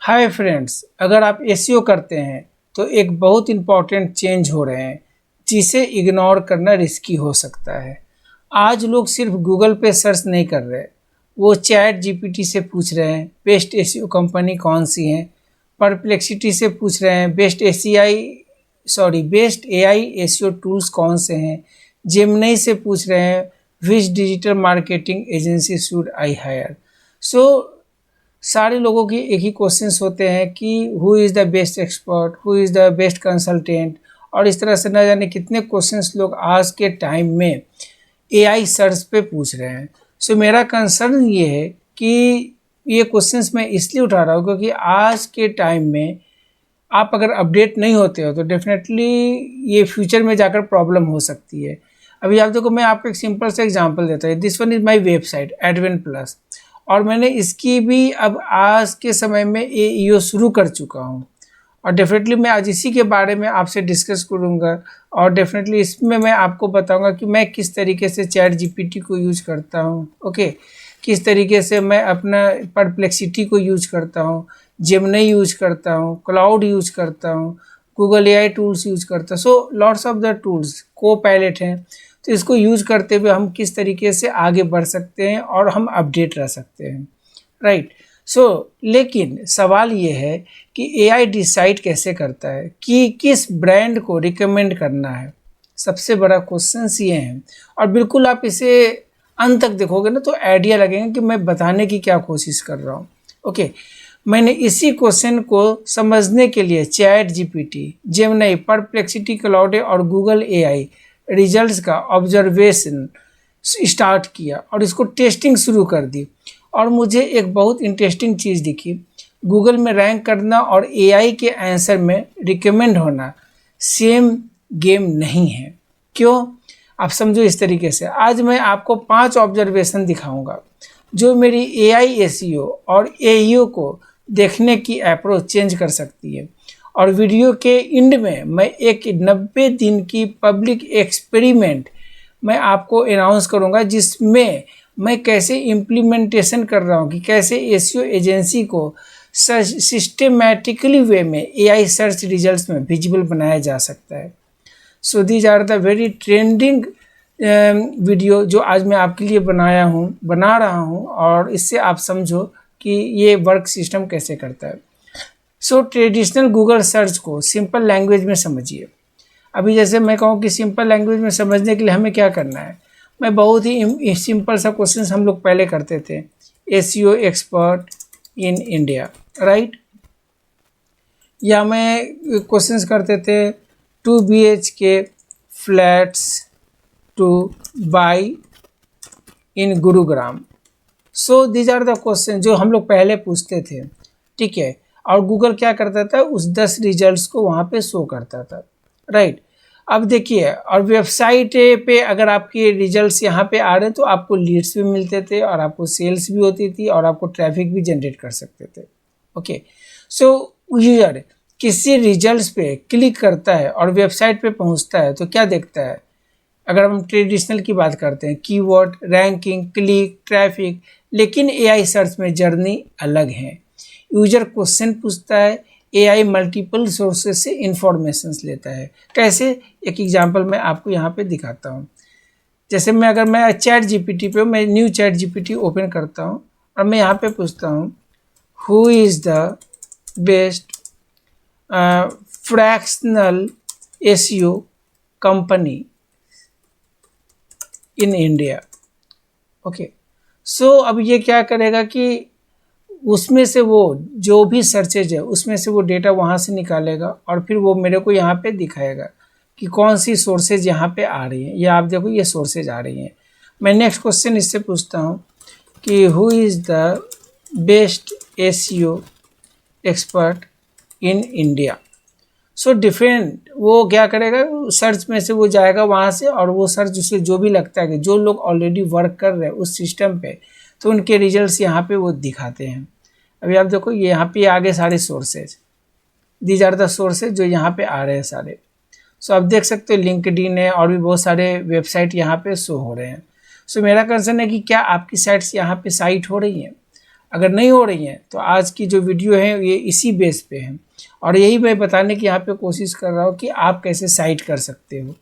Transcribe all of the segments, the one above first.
Hi friends, अगर आप SEO करते हैं तो एक बहुत इम्पॉर्टेंट चेंज हो रहे हैं जिसे इग्नोर करना रिस्की हो सकता है। आज लोग सिर्फ गूगल पे सर्च नहीं कर रहे, वो चैट जीपीटी से पूछ रहे हैं बेस्ट एसईओ कंपनी कौन सी हैं, परप्लेक्सिटी से पूछ रहे हैं बेस्ट एआई एसईओ टूल्स कौन से हैं, जेमिनी से पूछ रहे हैं which digital marketing agency should I hire. सारे लोगों के एक ही क्वेश्चंस होते हैं कि who is the best expert, who is the best consultant, और इस तरह से न जाने कितने क्वेश्चंस लोग आज के टाइम में एआई सर्च पे पूछ रहे हैं। मेरा कंसर्न ये है कि ये क्वेश्चंस मैं इसलिए उठा रहा हूँ क्योंकि आज के टाइम में आप अगर अपडेट नहीं होते हो तो डेफिनेटली ये फ्यूचर में जाकर प्रॉब्लम हो सकती है। अभी आप देखो, मैं आपको एक सिंपल सा एग्जांपल देता हूँ। This one is my website advent plus, और मैंने इसकी भी अब आज के समय में एईओ शुरू कर चुका हूँ, और डेफिनेटली मैं आज इसी के बारे में आपसे डिस्कस करूँगा, और डेफिनेटली इसमें मैं आपको बताऊँगा कि मैं किस तरीके से चैट जीपीटी को यूज करता हूँ, ओके, किस तरीके से मैं अपना परप्लेक्सिटी को यूज करता हूँ, जेमिनी यूज करता हूँ, क्लाउड यूज करता हूँ, गूगल एआई टूल्स यूज करता हूँ। So lots of the tools को पायलट हैं, तो इसको यूज करते हुए हम किस तरीके से आगे बढ़ सकते हैं और हम अपडेट रह सकते हैं, राइट। लेकिन सवाल ये है कि एआई डिसाइड कैसे करता है कि किस ब्रांड को रिकमेंड करना है। सबसे बड़ा क्वेश्चन ये है, और बिल्कुल आप इसे अंत तक देखोगे ना तो आइडिया लगेगा कि मैं बताने की क्या कोशिश कर रहा हूँ, ओके। मैंने इसी क्वेश्चन को समझने के लिए chat GPT, Gemini, perplexity, cloud और गूगल एआई रिजल्ट्स का ऑब्जर्वेशन स्टार्ट किया और इसको टेस्टिंग शुरू कर दी, और मुझे एक बहुत इंटरेस्टिंग चीज़ दिखी। गूगल में रैंक करना और एआई के आंसर में रिकमेंड होना सेम गेम नहीं है। क्यों? आप समझो इस तरीके से। आज मैं आपको 5 ऑब्जर्वेशन दिखाऊंगा जो मेरी एआई एसईओ और एईओ को देखने की अप्रोच चेंज कर सकती है, और वीडियो के एंड में मैं एक 90 दिन की पब्लिक एक्सपेरिमेंट मैं आपको अनाउंस करूंगा जिसमें मैं कैसे इम्प्लीमेंटेशन कर रहा हूं कि कैसे एसईओ एजेंसी को सिस्टमैटिकली वे में एआई सर्च रिजल्ट्स में विजिबल बनाया जा सकता है। So these are the very trending video जो आज मैं आपके लिए बना रहा हूं, और इससे आप समझो कि ये वर्क सिस्टम कैसे करता है। ट्रेडिशनल गूगल सर्च को सिंपल लैंग्वेज में समझिए। अभी जैसे मैं कहूँ कि सिंपल लैंग्वेज में समझने के लिए हमें क्या करना है, मैं बहुत ही सिंपल सा क्वेश्चन हम लोग पहले करते थे, SEO expert in India, right. या मैं क्वेश्चंस करते थे 2 BHK flats to buy in Gurugram. These are the question जो हम लोग पहले पूछते थे, ठीक है। और गूगल क्या करता था, उस 10 रिजल्ट्स को वहाँ पे शो करता था, राइट। अब देखिए, और वेबसाइट पे अगर आपके रिजल्ट्स यहाँ पे आ रहे हैं तो आपको लीड्स भी मिलते थे, और आपको सेल्स भी होती थी, और आपको ट्रैफिक भी जनरेट कर सकते थे, ओके। यूजर किसी रिजल्ट्स पे क्लिक करता है और वेबसाइट पे पहुँचता है तो क्या देखता है। अगर हम ट्रेडिशनल की बात करते हैं, कीवर्ड, रैंकिंग, क्लिक, ट्रैफिक, लेकिन एआई सर्च में जर्नी अलग है। यूजर क्वेश्चन पूछता है, एआई मल्टीपल सोर्सेस से इंफॉर्मेशंस लेता है। कैसे? एक एग्जांपल मैं आपको यहाँ पे दिखाता हूँ। जैसे अगर मैं चैट जीपीटी पे, मैं न्यू चैट जीपीटी ओपन करता हूँ और मैं यहाँ पे पूछता हूँ who is the best fractional SEO company in India, okay. अब ये क्या करेगा कि उसमें से वो जो भी सर्चेज है उसमें से वो डेटा वहाँ से निकालेगा, और फिर वो मेरे को यहाँ पे दिखाएगा कि कौन सी सोर्सेज यहाँ पे आ रही हैं। ये आप देखो, ये सोर्सेज आ रही हैं। मैं नेक्स्ट क्वेश्चन इससे पूछता हूँ कि who is the best SEO expert in India. Different वो क्या करेगा, सर्च में से वो जाएगा वहाँ से, और वो सर्च उसे जो भी लगता है कि जो लोग ऑलरेडी वर्क कर रहे हैं उस सिस्टम पे, तो उनके रिजल्ट्स यहाँ पे वो दिखाते हैं। अभी आप देखो, ये यहाँ पे आगे सारे sources, these are the sources जो यहाँ पे आ रहे हैं सारे। आप देख सकते हो लिंक्डइन है, और भी बहुत सारे वेबसाइट यहाँ पे शो हो रहे हैं। मेरा कंसर्न है कि क्या आपकी साइट्स यहाँ पे साइट हो रही हैं। अगर नहीं हो रही हैं तो आज की जो वीडियो है ये इसी बेस पे है, और यही मैं बताने की यहाँ पे कोशिश कर रहा हूँ कि आप कैसे साइट कर सकते हो,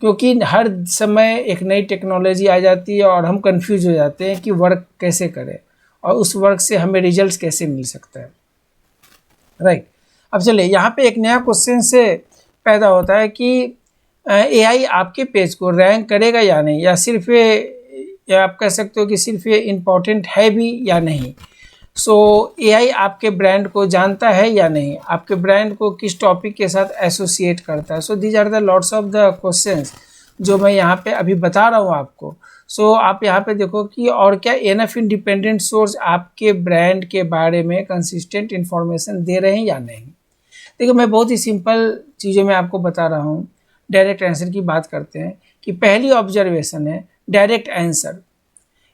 क्योंकि हर समय एक नई टेक्नोलॉजी आ जाती है और हम कंफ्यूज हो जाते हैं कि वर्क कैसे करें और उस वर्क से हमें रिजल्ट्स कैसे मिल सकता है, राइट। अब चलिए यहाँ पे एक नया क्वेश्चन से पैदा होता है कि एआई आपके पेज को रैंक करेगा या नहीं, या सिर्फ या आप कह सकते हो कि सिर्फ ये इम्पॉर्टेंट है भी या नहीं। सो एआई आपके ब्रांड को जानता है या नहीं, आपके ब्रांड को किस टॉपिक के साथ एसोसिएट करता है। So these are the lots of the questions जो मैं यहाँ पे अभी बता रहा हूँ आपको। सो आप यहाँ पे देखो कि और क्या एनफ इंडिपेंडेंट सोर्स आपके ब्रांड के बारे में कंसिस्टेंट इन्फॉर्मेशन दे रहे हैं या नहीं। देखो मैं बहुत ही सिंपल चीज़ों में आपको बता रहा हूँ। डायरेक्ट आंसर की बात करते हैं कि पहली ऑब्जर्वेशन है डायरेक्ट आंसर,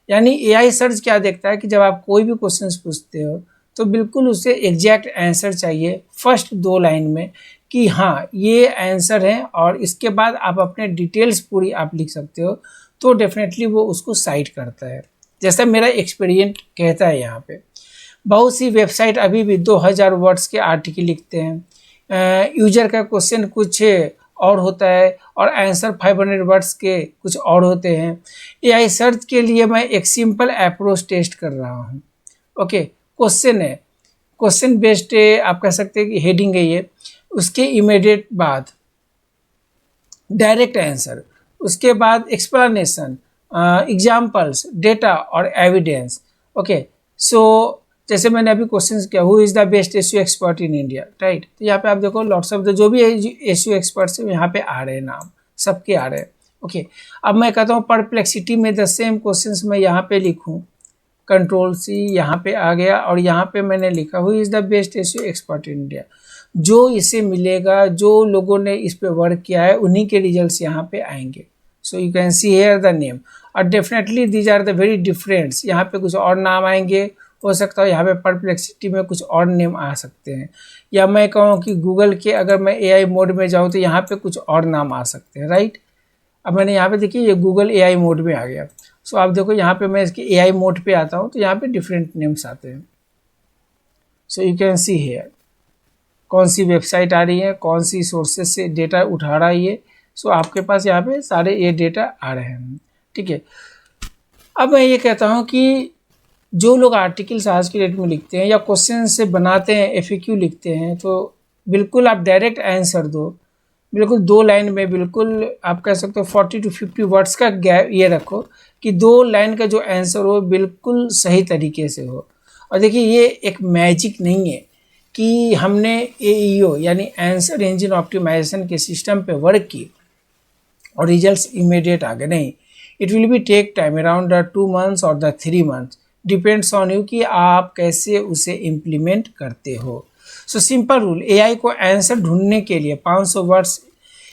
यानी एआई सर्च क्या देखता है कि जब आप कोई भी क्वेश्चंस पूछते हो तो बिल्कुल उसे एग्जैक्ट आंसर चाहिए फर्स्ट 2 लाइन में कि हाँ ये आंसर है, और इसके बाद आप अपने डिटेल्स पूरी आप लिख सकते हो, तो डेफिनेटली वो उसको साइट करता है। जैसा मेरा एक्सपीरियंस कहता है यहाँ पे बहुत सी वेबसाइट अभी भी 2000 वर्ड्स के आर्टिकल लिखते हैं, यूजर का क्वेश्चन कुछ और होता है और आंसर 500 वर्ड्स के कुछ और होते हैं। एआई सर्च के लिए मैं एक सिंपल अप्रोच टेस्ट कर रहा हूँ। ओके, क्वेश्चन है, क्वेश्चन बेस्ड आप कह सकते हैं कि हेडिंग है ये, उसके इमीडिएट बाद डायरेक्ट आंसर, उसके बाद एक्सप्लेनेशन, एग्जाम्पल्स, डेटा और एविडेंस। ओके, सो जैसे मैंने अभी क्वेश्चन किया who is the best SEO expert in India, right. तो यहाँ पे आप देखो लॉट्स ऑफ द जो भी एसईओ एक्सपर्ट्स हैं यहाँ पे आ रहे हैं, नाम सबके आ रहे हैं। ओके, अब मैं कहता हूँ परप्लेक्सिटी में द सेम क्वेश्चंस मैं यहाँ पे लिखूँ, कंट्रोल सी यहाँ पे आ गया और यहाँ पे मैंने लिखा who is the best SEO expert in India. जो इसे मिलेगा, जो लोगों ने इस पे वर्क किया है उन्हीं के रिजल्ट्स यहाँ पे आएंगे। So you can see here the name, और definitely these are the very differents. यहाँ पे कुछ और नाम आएंगे, हो सकता है यहाँ पे परप्लेक्सिटी में कुछ और नेम आ सकते हैं, या मैं कहूँ कि गूगल के अगर मैं एआई मोड में जाऊँ तो यहाँ पे कुछ और नाम आ सकते हैं, राइट। अब मैंने यहाँ पे देखिए ये गूगल एआई मोड में आ गया। सो आप देखो यहाँ पे मैं इसके एआई मोड पे आता हूँ तो यहाँ पे डिफरेंट नेम्स आते हैं। So you can see here कौन सी वेबसाइट आ रही है, कौन सी सोर्सेज से डेटा उठा रहा है ये। सो आपके पास यहाँ पे सारे ये डेटा आ रहे हैं, ठीक है। अब मैं ये कहता हूँ कि जो लोग आर्टिकल्स आज की डेट में लिखते हैं या क्वेश्चन से बनाते हैं, एफएक्यू लिखते हैं, तो बिल्कुल आप डायरेक्ट आंसर दो, बिल्कुल 2 लाइन में, बिल्कुल आप कह सकते हो 40 to 50 वर्ड्स का गैप ये रखो कि 2 लाइन का जो आंसर हो बिल्कुल सही तरीके से हो। और देखिए ये एक मैजिक नहीं है कि हमने एईओ यानी आंसर इंजन ऑप्टिमाइजेशन के सिस्टम पे वर्क की और रिजल्ट्स इमीडिएट आ गए, नहीं। It will be take time around the 2 months और the 3 months, depends on you कि आप कैसे उसे इम्प्लीमेंट करते हो। सो सिंपल रूल, एआई को आंसर ढूंढने के लिए 500 वर्ड्स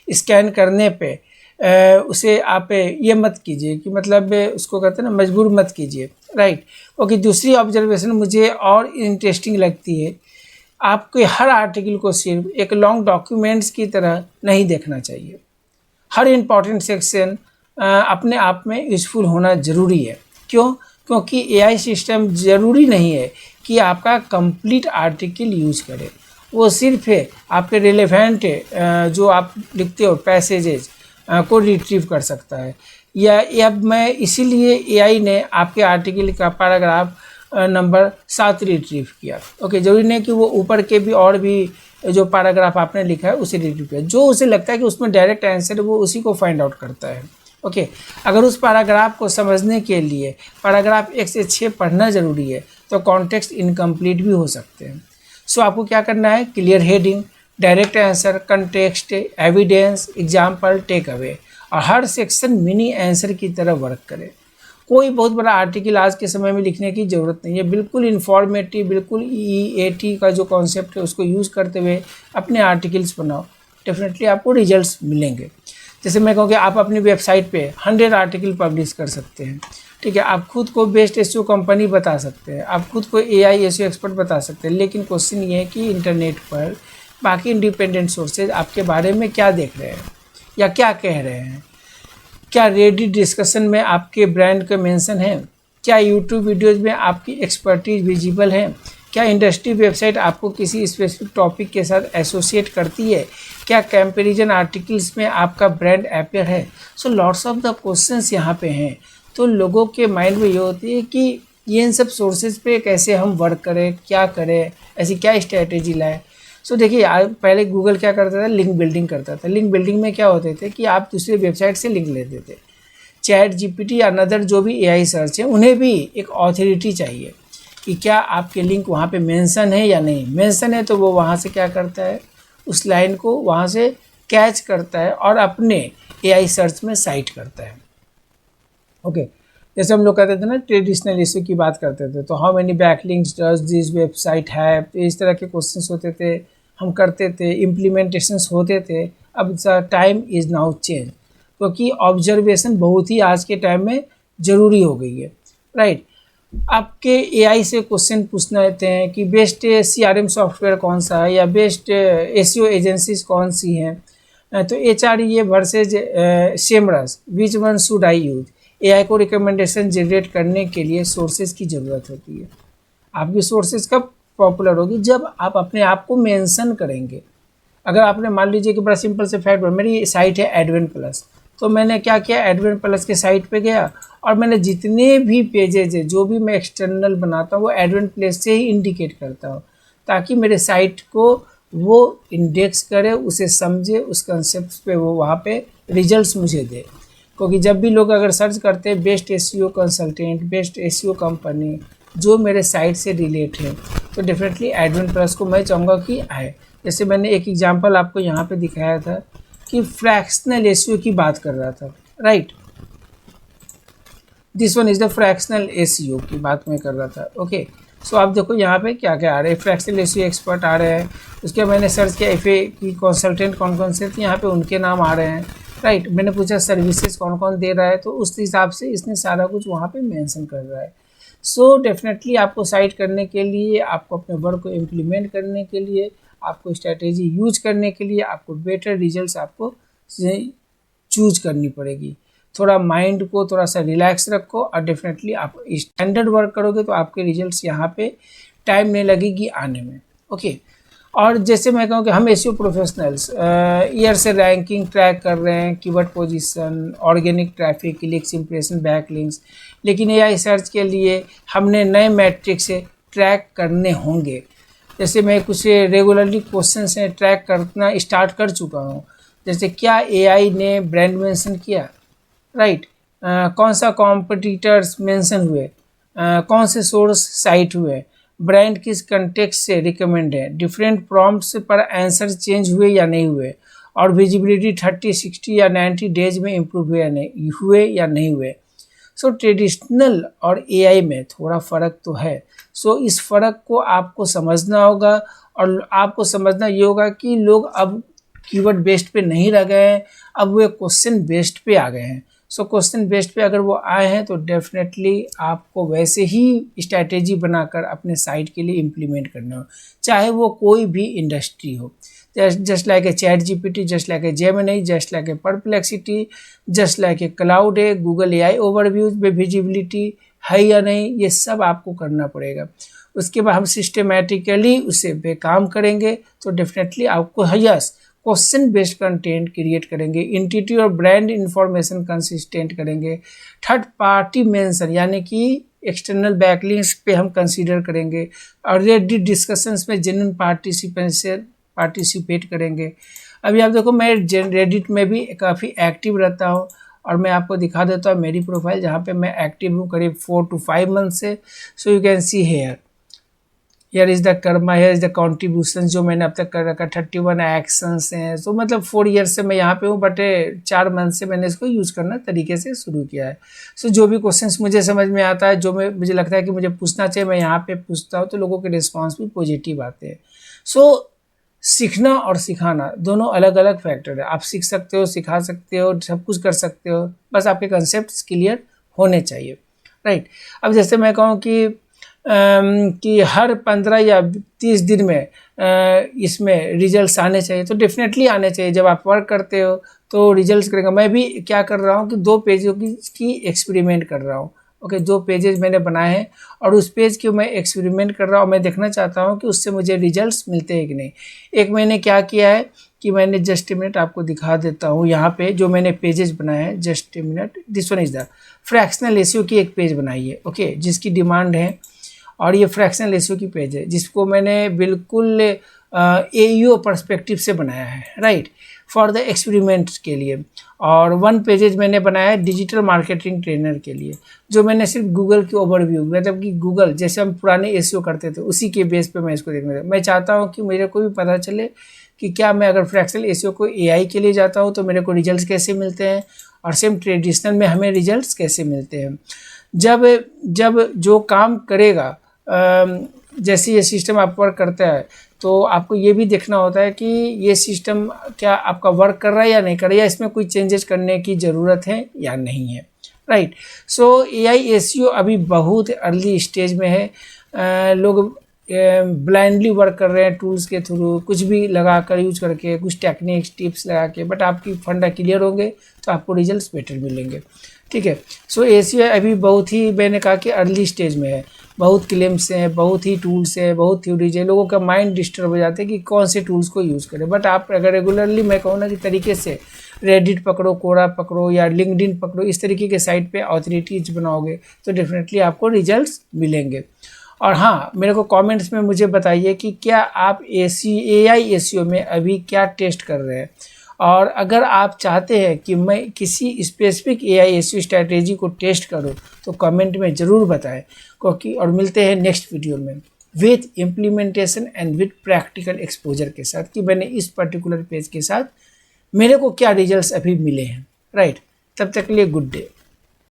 स्कैन करने पे उसे आप ये मत कीजिए कि मतलब उसको कहते हैं ना मजबूर मत कीजिए, राइट। ओके, दूसरी ऑब्जर्वेशन मुझे और इंटरेस्टिंग लगती है, आपके हर आर्टिकल को सिर्फ एक लॉन्ग डॉक्यूमेंट्स की तरह नहीं देखना चाहिए। हर इम्पॉर्टेंट सेक्शन अपने आप में यूज़फुल होना ज़रूरी है। क्यों? क्योंकि एआई सिस्टम ज़रूरी नहीं है कि आपका कंप्लीट आर्टिकल यूज़ करे, वो सिर्फ है आपके रिलेवेंट जो आप लिखते हो पैसेजेज को रिट्रीव कर सकता है। या अब मैं इसीलिए एआई ने आपके आर्टिकल का पैराग्राफ नंबर 7 रिट्रीव किया। ओके, जरूरी नहीं कि वो ऊपर के भी और भी जो पैराग्राफ आपने लिखा है उसे रिट्रीव किया, जो उसे लगता है कि उसमें डायरेक्ट आंसर है वो उसी को फाइंड आउट करता है। ओके, अगर उस पैराग्राफ को समझने के लिए पैराग्राफ 1 से 6 पढ़ना ज़रूरी है तो कॉन्टेक्स्ट इनकम्प्लीट भी हो सकते हैं। सो आपको क्या करना है, clear heading, direct answer, context, evidence, example, take away, और हर सेक्शन मिनी आंसर की तरह वर्क करे। कोई बहुत बड़ा आर्टिकल आज के समय में लिखने की ज़रूरत नहीं है, बिल्कुल इन्फॉर्मेटिव, बिल्कुल EAT का जो कॉन्सेप्ट है उसको यूज़ करते हुए अपने आर्टिकल्स बनाओ, डेफिनेटली आपको रिजल्ट्स मिलेंगे। जैसे मैं कहूँ कि आप अपनी वेबसाइट पे 100 आर्टिकल पब्लिश कर सकते हैं, ठीक है। आप खुद को बेस्ट एसईओ कंपनी बता सकते हैं, आप खुद को एआई एसईओ एक्सपर्ट बता सकते हैं, लेकिन क्वेश्चन ये है कि इंटरनेट पर बाकी इंडिपेंडेंट सोर्सेज आपके बारे में क्या देख रहे हैं या क्या कह रहे हैं। क्या रेडिट डिस्कशन में आपके ब्रांड का मेंशन है? क्या यूट्यूब वीडियोज़ में आपकी एक्सपर्टीज विजिबल है? क्या इंडस्ट्री वेबसाइट आपको किसी स्पेसिफिक टॉपिक के साथ एसोसिएट करती है? क्या कंपैरिजन आर्टिकल्स में आपका ब्रांड अपीयर है? So lots of the questions यहाँ पे हैं। तो लोगों के माइंड में ये होती है कि ये इन सब सोर्सेज पे कैसे हम वर्क करें, क्या करें, ऐसी क्या स्ट्रैटेजी लाएं। सो देखिए, पहले गूगल क्या करता था, लिंक बिल्डिंग करता था। लिंक बिल्डिंग में क्या होते थे कि आप दूसरी वेबसाइट से लिंक लेते थे। चैट जीपीटी या अनदर जो भी एआई सर्च है, उन्हें भी एक ऑथोरिटी चाहिए कि क्या आपके लिंक वहाँ पे मेंशन है या नहीं। मेंशन है तो वो वहाँ से क्या करता है, उस लाइन को वहाँ से कैच करता है और अपने एआई सर्च में साइट करता है। ओके, जैसे हम लोग कहते थे ना, ट्रेडिशनल इशू की बात करते थे, तो how many backlinks does this website have, इस तरह के क्वेश्चंस होते थे, हम करते थे, इम्प्लीमेंटेशंस होते थे। अब टाइम इज़ नाउ चेंज, क्योंकि ऑब्जर्वेशन बहुत ही आज के टाइम में ज़रूरी हो गई है, राइट। आपके एआई से क्वेश्चन पूछना रहते हैं कि बेस्ट सीआरएम सॉफ्टवेयर कौन सा है, या बेस्ट एसईओ एजेंसीज कौन सी हैं। तो एचआरईए versus Semrush, which one should I use. AI को रिकमेंडेशन जनरेट करने के लिए सोर्सेज की ज़रूरत होती है। आपकी सोर्सेज कब पॉपुलर होगी, जब आप अपने आप को मेंशन करेंगे। अगर आपने मान लीजिए कि बड़ा सिंपल से फैक्ट, मेरी साइट है एडवेंट प्लस, तो मैंने क्या किया, एडवेंट प्लस के साइट पे गया और मैंने जितने भी पेजेज है, जो भी मैं एक्सटर्नल बनाता हूँ, वो एडवेंट प्लस से ही इंडिकेट करता हूँ, ताकि मेरे साइट को वो इंडेक्स करे, उसे समझे, उस कंसेप्ट पे वो वहाँ पे रिजल्ट्स मुझे दे। क्योंकि जब भी लोग अगर सर्च करते हैं best SEO consultant, best SEO company जो मेरे साइट से रिलेट है, तो डेफिनेटली एडवेंट प्लस को मैं चाहूँगा कि आए। जैसे मैंने एक एग्जांपल आपको यहाँ पे दिखाया था कि फ्रैक्शनल एसईओ की बात कर रहा था, right. This one is the fractional SEO की बात मैं कर रहा था। ओके, सो आप देखो यहाँ पे क्या क्या आ रहे हैं, फ्रैक्शनल एसईओ एक्सपर्ट आ रहे हैं। उसके बाद मैंने सर्च किया एफए की कंसल्टेंट कौन कौन से थे, यहाँ पे उनके नाम आ रहे हैं, राइट। मैंने पूछा सर्विसेज कौन कौन दे रहा है, तो उस हिसाब से इसने सारा कुछ वहाँ पे मेंशन कर रहा है। सो डेफिनेटली आपको साइट करने के लिए, आपको अपने वर्क को इम्प्लीमेंट करने के लिए, आपको स्ट्रैटेजी यूज करने के लिए, आपको बेटर रिजल्ट्स आपको चूज करनी पड़ेगी। थोड़ा माइंड को थोड़ा सा रिलैक्स रखो और डेफिनेटली आप स्टैंडर्ड वर्क करोगे तो आपके रिजल्ट्स यहाँ पे टाइम नहीं लगेगी आने में। ओके, और जैसे मैं कहूँ कि हम एसईओ प्रोफेशनल्स ईयर से रैंकिंग ट्रैक कर रहे हैं, keyword position, organic traffic, clicks, impression, backlinks, लेकिन एआई सर्च के लिए हमने नए मैट्रिक्स से ट्रैक करने होंगे। जैसे मैं कुछ रेगुलरली क्वेश्चन से ट्रैक करना स्टार्ट कर चुका हूँ, जैसे क्या एआई ने ब्रांड मेंशन किया, राइट, कौन सा कॉम्पिटिटर्स मेंशन हुए, कौन से सोर्स साइट हुए, ब्रांड किस कंटेक्स्ट से रिकमेंड है, डिफरेंट प्रॉम्प्ट्स पर आंसर चेंज हुए या नहीं हुए, और विजिबिलिटी 30, 60 या 90 डेज में इम्प्रूव हुए या नहीं हुए। सो ट्रेडिशनल और एआई में थोड़ा फ़र्क तो है। सो इस फ़र्क को आपको समझना होगा, और आपको समझना ये होगा कि लोग अब कीवर्ड बेस्ड पे नहीं रह गए हैं, अब वो क्वेश्चन बेस्ड पे आ गए हैं। सो क्वेश्चन बेस्ड पे अगर वो आए हैं तो डेफिनेटली आपको वैसे ही स्ट्रैटेजी बनाकर अपने साइट के लिए इम्प्लीमेंट करना हो, चाहे वो कोई भी इंडस्ट्री हो। Just like a chat GPT, just like a Gemini, just like a perplexity, just like a cloud है, गूगल एआई ओवरव्यूज में विजिबिलिटी है या नहीं, ये सब आपको करना पड़ेगा। उसके बाद हम सिस्टमेटिकली उसे पे काम करेंगे तो डेफिनेटली आपको yes question based content create करेंगे, इंटिटी और ब्रांड इंफॉर्मेशन कंसिस्टेंट करेंगे, थर्ड पार्टी मेंशन यानी कि एक्सटर्नल बैकलिंक्स पे हम कंसीडर करेंगे, और रेडिट डिस्कशंस में जेन्युइन पार्टिसिपेट करेंगे। अभी आप देखो, मैं रेडिट में भी काफ़ी एक्टिव रहता हूँ, और मैं आपको दिखा देता हूँ मेरी प्रोफाइल जहाँ पे मैं एक्टिव हूँ करीब 4 to 5 मंथ से। सो you can see here is the Karma, here is the contribution जो मैंने अब तक कर रखा, 31 एक्शंस हैं। तो मतलब 4 ईयर से मैं यहाँ पे हूँ, बट 4 मंथ से मैंने इसको यूज़ करना तरीके से शुरू किया है। सो जो भी क्वेश्चंस मुझे समझ में आता है, जो मुझे लगता है कि मुझे पूछना चाहिए, मैं यहाँ पे पूछता हूँ, तो लोगों के रिस्पॉन्स भी पॉजिटिव आते हैं। सो सीखना और सिखाना दोनों अलग अलग फैक्टर है। आप सीख सकते हो, सिखा सकते हो, सब कुछ कर सकते हो, बस आपके कंसेप्ट क्लियर होने चाहिए, राइट। अब जैसे मैं कहूँ कि हर 15 या 30 दिन में इसमें रिजल्ट्स आने चाहिए, तो डेफिनेटली आने चाहिए। जब आप वर्क करते हो तो रिजल्ट्स करेंगे। मैं भी क्या कर रहा हूँ कि 2 पेजों की एक्सपेरिमेंट कर रहा हूँ। ओके, जो पेजेस मैंने बनाए हैं और उस पेज के मैं एक्सपेरिमेंट कर रहा हूँ, मैं देखना चाहता हूँ कि उससे मुझे रिजल्ट्स मिलते हैं कि नहीं। एक मैंने क्या किया है कि मैंने जस्ट ए मिनट आपको दिखा देता हूँ, यहाँ पे जो मैंने पेजेस बनाए हैं, just a minute, this one is the fractional ratio की एक पेज बनाई है, ओके, जिसकी डिमांड है, और ये फ्रैक्शनल रेशियो की पेज है जिसको मैंने बिल्कुल AEO पर्सपेक्टिव से बनाया है, राइट, फॉर द एक्सपेरिमेंट्स के लिए। और वन पेजेज मैंने बनाया है डिजिटल मार्केटिंग ट्रेनर के लिए, जो मैंने सिर्फ गूगल की ओवरव्यू, मतलब कि गूगल जैसे हम पुराने SEO करते थे उसी के बेस पे मैं इसको देखने, मैं चाहता हूँ कि मेरे को भी पता चले कि क्या मैं अगर फ्रैक्शनल SEO को AI के लिए जाता हूँ तो मेरे को रिजल्ट्स कैसे मिलते हैं, और सेम ट्रेडिशनल में हमें रिजल्ट्स कैसे मिलते हैं। जब जब जो काम करेगा, जैसे ये सिस्टम आप वर्क करता है, तो आपको ये भी देखना होता है कि ये सिस्टम क्या आपका वर्क कर रहा है या नहीं कर रहा है, या इसमें कोई चेंजेस करने की ज़रूरत है या नहीं है, राइट। सो AI SEO अभी बहुत अर्ली स्टेज में है। लोग ब्लाइंडली वर्क कर रहे हैं टूल्स के थ्रू, कुछ भी लगा कर यूज करके, कुछ टेक्निक्स टिप्स लगा के, बट आपकी फंडा क्लियर होंगे तो आपको रिजल्ट्स बेटर मिलेंगे, ठीक है। सो SEO अभी बहुत ही, मैंने कहा कि अर्ली स्टेज में है, बहुत क्लेम्स हैं, बहुत ही टूल्स हैं, बहुत थ्योरीज है, लोगों का माइंड डिस्टर्ब हो जाता है कि कौन से टूल्स को यूज़ करें। बट आप अगर रेगुलरली, मैं कहूँ ना कि तरीके से रेडिट पकड़ो, कोरा पकड़ो या लिंक्डइन पकड़ो, इस तरीके के साइट पे ऑथोरिटीज बनाओगे तो डेफिनेटली आपको रिजल्ट्स मिलेंगे। और हाँ, मेरे को कमेंट्स में मुझे बताइए कि क्या आप AI SEO में अभी क्या टेस्ट कर रहे हैं, और अगर आप चाहते हैं कि मैं किसी स्पेसिफिक AI SEO स्ट्रैटेजी को टेस्ट करूं तो कमेंट में ज़रूर बताएं, क्योंकि और मिलते हैं नेक्स्ट वीडियो में with implementation and with practical exposure के साथ, कि मैंने इस पर्टिकुलर पेज के साथ मेरे को क्या रिजल्ट्स अभी मिले हैं, राइट। तब तक के लिए गुड डे।